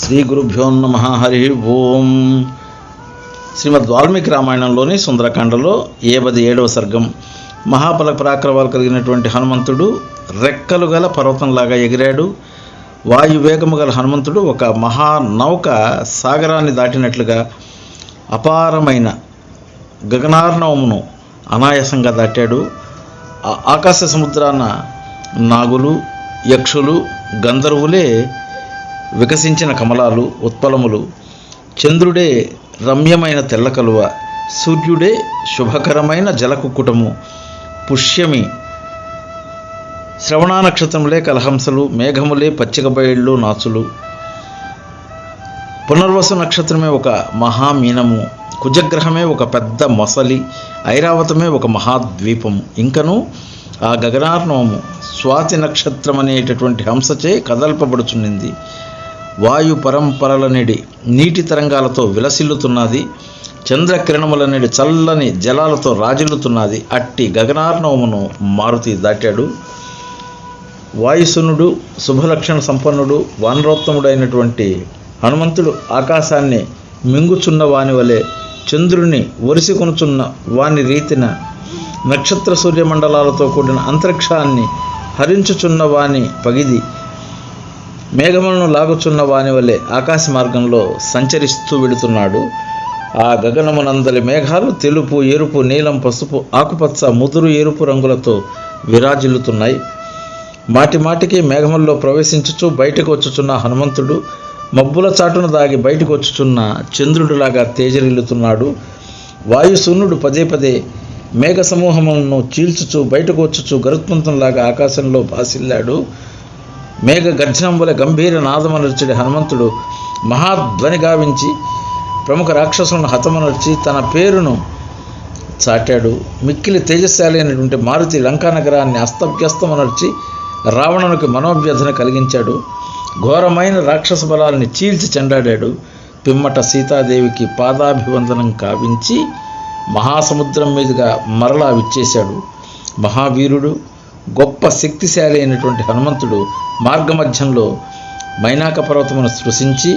శ్రీ గురుభ్యో నమః. హరి ఓం. శ్రీమద్ వాల్మీకి రామాయణంలోని సుందరకాండలో 57వ సర్గం. మహాబల పరాక్రమాలు కలిగినటువంటి హనుమంతుడు రెక్కలు గల పర్వతంలాగా ఎగిరాడు. వాయువేగము గల హనుమంతుడు ఒక మహానౌక సాగరాన్ని దాటినట్లుగా అపారమైన గగనార్ణవమును అనాయాసంగా దాటాడు. ఆకాశ సముద్రాన నాగులు, యక్షులు, గంధర్వులే వికసించిన కమలాలు, ఉత్పలములు, చంద్రుడే రమ్యమైన తెల్ల కలువ, సూర్యుడే శుభకరమైన జలకుక్కుటము, పుష్యమి శ్రవణ నక్షత్రములే కలహంసలు, మేఘములే పచ్చిక బయళ్ళు నాచులు, పునర్వసు నక్షత్రమే ఒక మహామీనము, కుజగ్రహమే ఒక పెద్ద మొసలి, ఐరావతమే ఒక మహాద్వీపము, ఇంకను ఆ గగనార్ణవము స్వాతి నక్షత్రం అనేటటువంటి హంసచే కదల్పబడుచున్నది. వాయు పరంపరలనేడి నీటి తరంగాలతో విలసిల్లుతున్నది. చంద్రకిరణములనేడి చల్లని జలాలతో రాజిల్లుతున్నది. అట్టి గగనార్ణవమును మారుతి దాటాడు. వాయుసునుడు, శుభలక్షణ సంపన్నుడు, వానరోత్తముడైనటువంటి హనుమంతుడు ఆకాశాన్ని మింగుచున్న వాని వలె, చంద్రుని ఒరిసికొనుచున్న వాని రీతిన, నక్షత్ర సూర్యమండలాలతో కూడిన అంతరిక్షాన్ని హరించుచున్న వాని పగిది, మేఘములను లాగుచున్న వాని వలె ఆకాశ మార్గంలో సంచరిస్తూ వెళుతున్నాడు. ఆ గగనమునందలి మేఘాలు తెలుపు, ఎరుపు, నీలం, పసుపు, ఆకుపచ్చ, ముదురు ఎరుపు రంగులతో విరాజిల్లుతున్నాయి. మాటి మాటికి మేఘముల్లో ప్రవేశించుచు బయటకు వచ్చుచున్న హనుమంతుడు మబ్బుల చాటును దాగి బయటకు వచ్చుచున్న చంద్రుడిలాగా తేజరిల్లుతున్నాడు. వాయుశూన్యుడు పదే పదే మేఘ సమూహములను చీల్చుచు బయటకు వచ్చుచు గరుత్మంతంలాగా ఆకాశంలో భాసిల్లాడు. మేఘ గర్జనం వలె గంభీర నాదమనర్చుడి హనుమంతుడు మహాధ్వని గావించి ప్రముఖ రాక్షసులను హతమనర్చి తన పేరును చాటాడు. మిక్కిలి తేజశాలి అయినటువంటి మారుతి లంకానగరాన్ని అస్తవ్యస్తమనర్చి రావణునికి మనోవ్యధన కలిగించాడు. ఘోరమైన రాక్షస బలాల్ని చీల్చి చెండాడాడు. పిమ్మట సీతాదేవికి పాదాభివందనం కావించి మహాసముద్రం మీదుగా మరలా విచ్చేశాడు. మహావీరుడు, గొప్ప శక్తిశాలి అయినటువంటి హనుమంతుడు మార్గమధ్యంలో మైనాక పర్వతమును స్పృశించి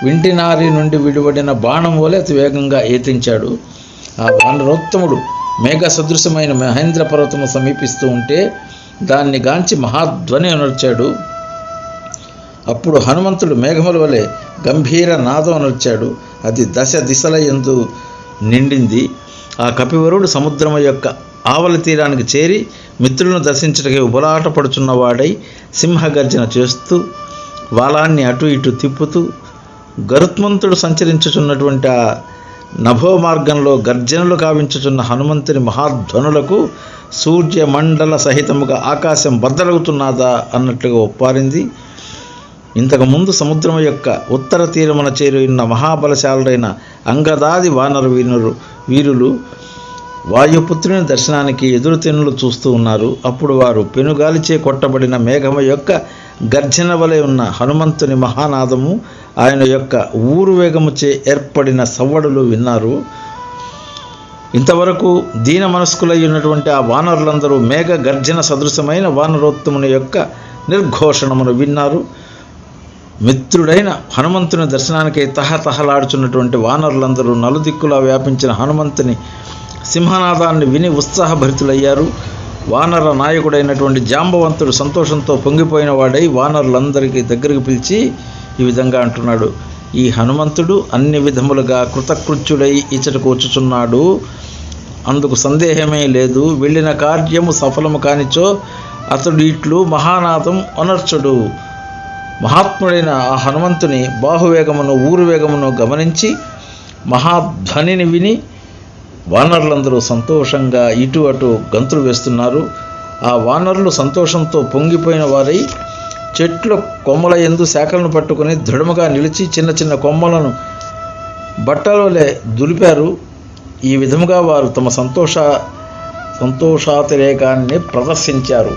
వింటినారి నుండి విడివడిన బాణం వలె అతి వేగంగా ఏతించాడు. ఆ వానరోత్తముడు మేఘ సదృశమైన మహేంద్ర పర్వతము సమీపిస్తూ ఉంటే దాన్ని గాంచి మహాధ్వని అనర్చాడు. అప్పుడు హనుమంతుడు మేఘముల వలె గంభీర నాదం అనర్చాడు. అది దశ దిశల యందు నిండింది. ఆ కపివరుడు సముద్రము యొక్క ఆవలి తీరానికి చేరి మిత్రులను దర్శించటకి ఉబలాట పడుచున్నవాడై సింహగర్జన చేస్తూ వాలాన్ని అటు ఇటు తిప్పుతూ గరుత్మంతుడు సంచరించుచున్నటువంటి ఆ నభో మార్గంలో గర్జనలు కావించుచున్న హనుమంతుని మహాధ్వనులకు సూర్యమండల సహితముగా ఆకాశం బద్దలగుతున్నదా అన్నట్లుగా ఒప్పారింది. ఇంతకుముందు సముద్రం యొక్క ఉత్తర తీరమున చేరిన మహాబలశాలుడైన అంగదాది వానర వీరులు వాయుపుత్రుని దర్శనానికి ఎదురుతెన్నులు చూస్తూ ఉన్నారు. అప్పుడు వారు పెనుగాలిచే కొట్టబడిన మేఘము యొక్క గర్జన వలె ఉన్న హనుమంతుని మహానాదము, ఆయన యొక్క ఊరు వేగముచే ఏర్పడిన సవ్వడులు విన్నారు. ఇంతవరకు దీన మనస్కులై ఉన్నటువంటి ఆ వానరులందరూ మేఘ గర్జన సదృశమైన వానరోత్తముని యొక్క నిర్ఘోషణమును విన్నారు. మిత్రుడైన హనుమంతుని దర్శనానికి తహతహలాడుచున్నటువంటి వానరులందరూ నలుదిక్కులా వ్యాపించిన హనుమంతుని సింహనాదాన్ని విని ఉత్సాహభరితులయ్యారు. వానర నాయకుడైనటువంటి జాంబవంతుడు సంతోషంతో పొంగిపోయిన వాడై వానరులందరికీ దగ్గరికి పిలిచి ఈ విధంగా అంటున్నాడు: ఈ హనుమంతుడు అన్ని విధములుగా కృతకృత్యుడై ఇచ్చటకు వచ్చుచున్నాడు, అందుకు సందేహమే లేదు. వెళ్ళిన కార్యము సఫలము కానిచో అతడు ఇట్లు మహానాదం అనర్చుడు. మహాత్ముడైన ఆ హనుమంతుని బాహువేగమును, ఊరు వేగమును గమనించి మహాధ్వనిని విని వానరులందరూ సంతోషంగా ఇటు అటు గంతులు వేస్తున్నారు. ఆ వానరులు సంతోషంతో పొంగిపోయిన వారై చెట్ల కొమ్మల యందు శాఖలను పట్టుకుని దృఢముగా నిలిచి చిన్న చిన్న కొమ్మలను బట్టలవలె దులిపారు. ఈ విధముగా వారు తమ సంతోషాతిరేకాన్ని ప్రదర్శించారు.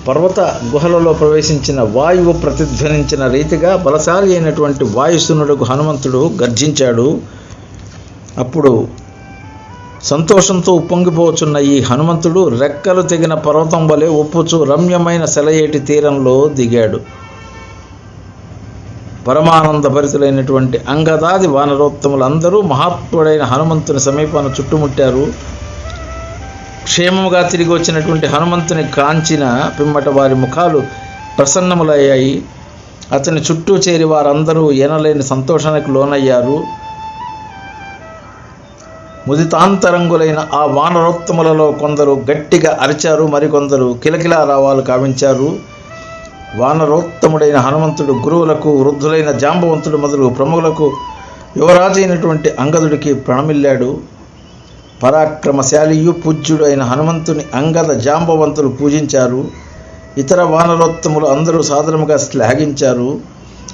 పర్వత గుహలలో ప్రవేశించిన వాయువు ప్రతిధ్వనించిన రీతిగా బలశాలి అయినటువంటి వాయుసునుడుకు హనుమంతుడు గర్జించాడు. అప్పుడు సంతోషంతో ఉప్పొంగిపోచున్న ఈ హనుమంతుడు రెక్కలు తెగిన పర్వతం వలె ఒప్పుచు రమ్యమైన సెలయేటి తీరంలో దిగాడు. పరమానంద భరితులైనటువంటి అంగదాది వానరోత్తములందరూ మహాత్ముడైన హనుమంతుని సమీపాన్ని చుట్టుముట్టారు. క్షేమముగా తిరిగి వచ్చినటువంటి హనుమంతుని కాంచిన పిమ్మట వారి ముఖాలు ప్రసన్నములయ్యాయి. అతని చుట్టూ చేరి వారందరూ ఎనలేని సంతోషానికి లోనయ్యారు. ముదితాంతరంగులైన ఆ వానరోత్తములలో కొందరు గట్టిగా అరిచారు, మరికొందరు కిలకిలా రావాలు కావించారు. వానరోత్తముడైన హనుమంతుడు గురువులకు, వృద్ధులైన జాంబవంతుడు మొదలు ప్రముఖులకు, యువరాజు అయినటువంటి అంగదుడికి ప్రణమిల్లాడు. పరాక్రమశాలియు పూజ్యుడు అయిన హనుమంతుని అంగద జాంబవంతులు పూజించారు. ఇతర వానరోత్తములు అందరూ సాదరముగా శ్లాఘించారు.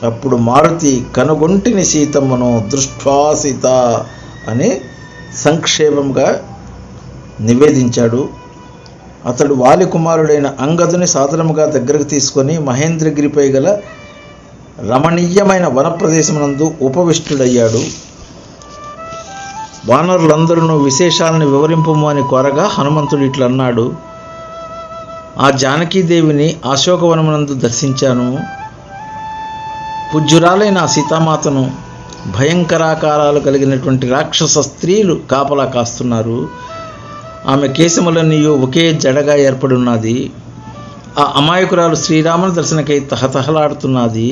అప్పుడు మారుతి కనుగొంటిని సీతమ్మను దృష్ట్వా సీత అని సంక్షేపంగా నివేదించాడు. అతడు వాలి కుమారుడైన అంగదుని సాదరముగా దగ్గరకు తీసుకొని మహేంద్రగిరిపై గల రమణీయమైన వనప్రదేశమునందు ఉపవిష్టుడయ్యాడు. వానరులందరూ విశేషాలను వివరింపము అని కోరగా హనుమంతుడు ఇట్లన్నాడు: ఆ జానకీదేవిని అశోకవనమునందు దర్శించాను. పూజ్యురాలైన ఆ సీతామాతను భయంకరాకారాలు కలిగినటువంటి రాక్షస స్త్రీలు కాపలా కాస్తున్నారు. ఆమె కేశములన్నీ ఒకే జడగా ఏర్పడున్నది. ఆ అమాయకురాలు శ్రీరాముని దర్శనకై తహతహలాడుతున్నది.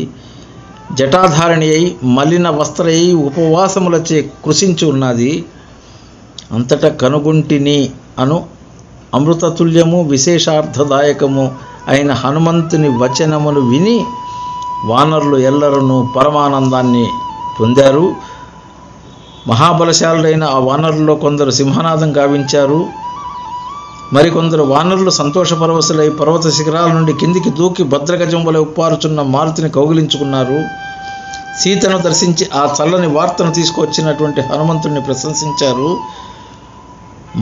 జటాధారణి అయి మలిన వస్త్రయి ఉపవాసములచే కృషించి ఉన్నది. అంతటా కనుగొంటిని అను అమృతతుల్యము విశేషార్థదాయకము అయిన హనుమంతుని వచనమును విని వానరులు ఎల్లరూ పరమానందాన్ని పొందారు. మహాబలశాలుడైన ఆ వానరుల్లో కొందరు సింహనాదం గావించారు. మరికొందరు వానరులు సంతోషపరవశులై పర్వత శిఖరాల నుండి కిందికి దూకి భద్రగజం వలె ఉప్పారుచున్న మారుతిని కౌగిలించుకున్నారు. సీతను దర్శించి ఆ చల్లని వార్తను తీసుకొచ్చినటువంటి హనుమంతుడిని ప్రశంసించారు.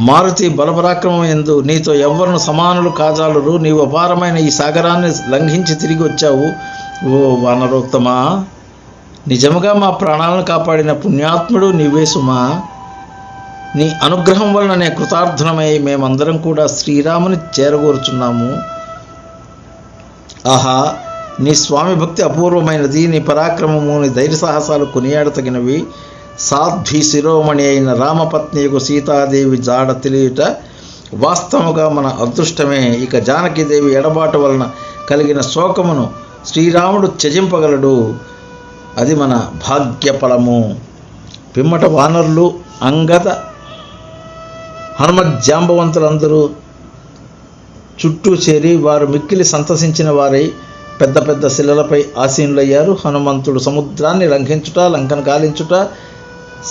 మారుతి బలపరాక్రమం యందు నీతో ఎవ్వరును సమానులు కాజాలరు. నీవు అపారమైన ఈ సాగరాన్ని లంఘించి తిరిగి వచ్చావు. ఓ వానరోత్తమా, నిజముగా మా ప్రాణాలను కాపాడిన పుణ్యాత్ముడు నీవే సుమా. నీ అనుగ్రహం వలన నే కృతార్థనమై మేమందరం కూడా శ్రీరాముని చేరగోరుచున్నాము. ఆహా, నీ స్వామి భక్తి అపూర్వమైనది. నీ పరాక్రమము, నీ ధైర్య సాహసాలు కొనియాడతగినవి. సాధ్వి శిరోమణి అయిన రామపత్నియకు సీతాదేవి జాడ తెలియట వాస్తవముగా మన అదృష్టమే. ఇక జానకీదేవి ఎడబాటు వలన కలిగిన శోకమును శ్రీరాముడు త్యజింపగలడు. అది మన భాగ్యఫలము. పిమ్మట వానరులు, అంగద, హనుమజ్జాంబవంతులందరూ చుట్టూ చేరి వారు మిక్కిలి సంతసించిన వారై పెద్ద పెద్ద శిలలపై ఆసీనులయ్యారు. హనుమంతుడు సముద్రాన్ని లంఘించుట, లంకను కాలించుట,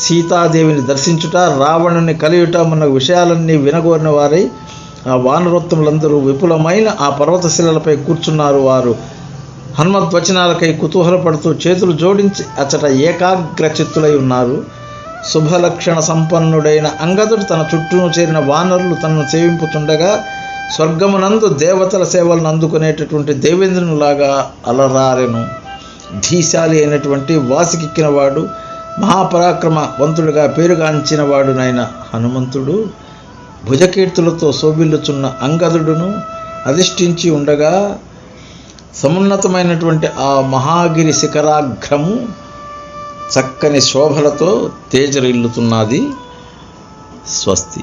సీతాదేవిని దర్శించుట, రావణుని కలియుట మొన్న విషయాలన్నీ వినగోరిన వారై ఆ వానరోత్తములందరూ విపులమైన ఆ పర్వత శిలలపై కూర్చున్నారు. వారు హనుమద్వచనాలకై కుతూహలపడుతూ చేతులు జోడించి అచ్చట ఏకాగ్రచిత్తులై ఉన్నారు. శుభలక్షణ సంపన్నుడైన అంగదుడు తన చుట్టూ చేరిన వానరులు తనను సేవింపుతుండగా స్వర్గమునందు దేవతల సేవలను అందుకునేటటువంటి దేవేంద్రునిలాగా అలరారెను. ధీశాలి అయినటువంటి వాసికెక్కినవాడు, మహాపరాక్రమవంతుడిగా పేరుగాంచిన వాడునైన హనుమంతుడు భుజకీర్తులతో శోభిల్లుచున్న అంగదుడును అధిష్ఠించి ఉండగా సమున్నతమైనటువంటి ఆ మహాగిరి శిఖరాగ్రము చక్కని శోభలతో తేజరిల్లుతున్నది. స్వస్తి.